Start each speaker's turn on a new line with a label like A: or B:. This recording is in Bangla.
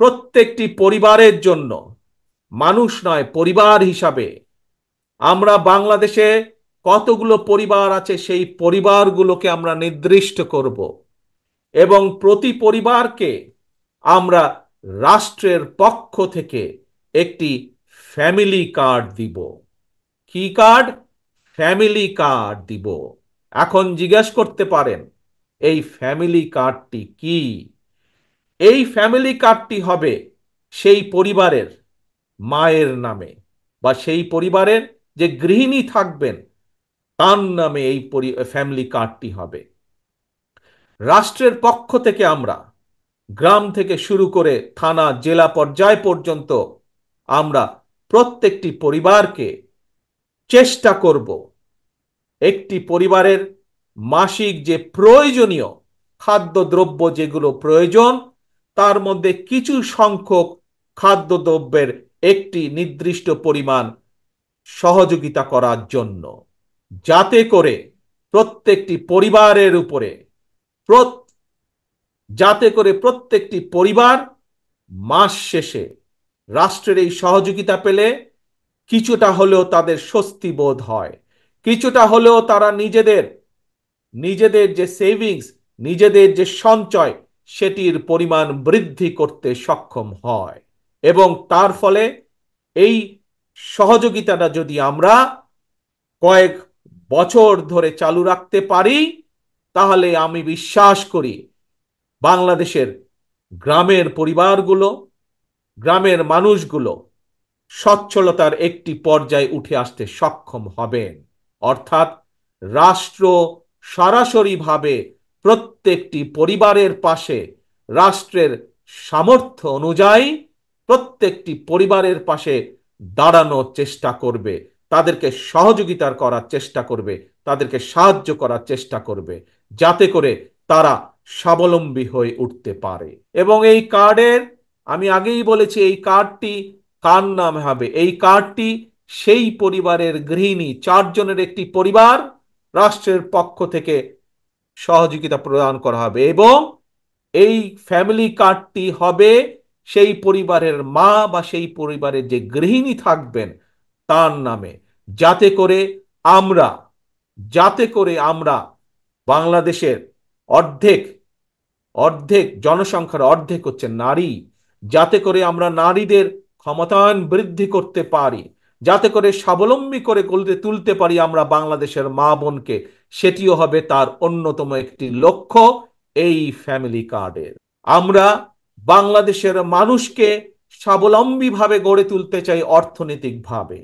A: প্রত্যেকটি পরিবারের জন্য, মানুষ নয় পরিবার হিসাবে আমরা বাংলাদেশে কতগুলো পরিবার আছে সেই পরিবারগুলোকে আমরা নির্দিষ্ট করব এবং প্রতি পরিবারকে আমরা রাষ্ট্রের পক্ষ থেকে একটি ফ্যামিলি কার্ড দিব। কি কার্ড? ফ্যামিলি কার্ড দিব। এখন জিজ্ঞেস করতে পারেন এই ফ্যামিলি কার্ডটি কি? এই ফ্যামিলি কার্ডটি হবে সেই পরিবারের মায়ের নামে বা সেই পরিবারের যে গৃহিণী থাকবেন তার নামে এই ফ্যামিলি কার্ডটি হবে। রাষ্ট্রের পক্ষ থেকে আমরা গ্রাম থেকে শুরু করে থানা জেলা পর্যায় পর্যন্ত আমরা প্রত্যেকটি পরিবারকে চেষ্টা করব একটি পরিবারের মাসিক যে প্রয়োজনীয় খাদ্যদ্রব্য যেগুলো প্রয়োজন তার মধ্যে কিছু সংখ্যক খাদ্যদ্রব্যের একটি নির্দিষ্ট পরিমাণ সহযোগিতা করার জন্য, যাতে করে প্রত্যেকটি পরিবারের উপরে যাতে করে প্রত্যেকটি পরিবার মাস শেষে রাষ্ট্রের এই সহযোগিতা পেলে কিছুটা হলেও তাদের স্বস্তি বোধ হয়, কিছুটা হলেও তারা নিজেদের নিজেদের যে সেভিংস, নিজেদের যে সঞ্চয় সেটির পরিমাণ বৃদ্ধি করতে সক্ষম হয়। এবং তার ফলে এই সহযোগিতাটা যদি আমরা কয়েক বছর ধরে চালু রাখতে পারি তাহলে আমি বিশ্বাস করি বাংলাদেশের গ্রামের পরিবারগুলো, গ্রামের মানুষগুলো সচ্ছলতার একটি পর্যায়ে উঠে আসতে সক্ষম হবেন। অর্থাৎ রাষ্ট্র সরাসরিভাবে প্রত্যেকটি পরিবারের পাশে রাষ্ট্রের সামর্থ্য অনুযায়ী প্রত্যেকটি পরিবারের পাশে দাঁড়ানোর চেষ্টা করবে, তাদেরকে সহযোগিতা করার চেষ্টা করবে, তাদেরকে সাহায্য করার চেষ্টা করবে যাতে করে তারা স্বাবলম্বী হয়ে উঠতে পারে। এবং এই কার্ডের, আমি আগেই বলেছি, এই কার্ডটি কার নামে হবে? এই কার্ডটি সেই পরিবারের গৃহিণী, চারজনের একটি পরিবার, রাষ্ট্রের পক্ষ থেকে সহযোগিতা প্রদান করা হবে এবং এই ফ্যামিলি কার্ডটি হবে সেই পরিবারের মা বা সেই পরিবারের যে গৃহিণী থাকবেন তার নামে, যাতে করে আমরা বাংলাদেশের অর্ধেক অর্ধেক জনসংখ্যার অর্ধেক হচ্ছে নারী, যাতে করে আমরা নারীদের ক্ষমতায়ন বৃদ্ধি করতে পারি, যাতে করে স্বাবলম্বী করে গড়ে তুলতে পারি আমরা বাংলাদেশের মা বোনকে, সেটিও হবে তার অন্যতম একটি লক্ষ্য এই ফ্যামিলি কার্ডের। আমরা বাংলাদেশের মানুষকে স্বাবলম্বীভাবে গড়ে তুলতে চাই অর্থনৈতিকভাবে।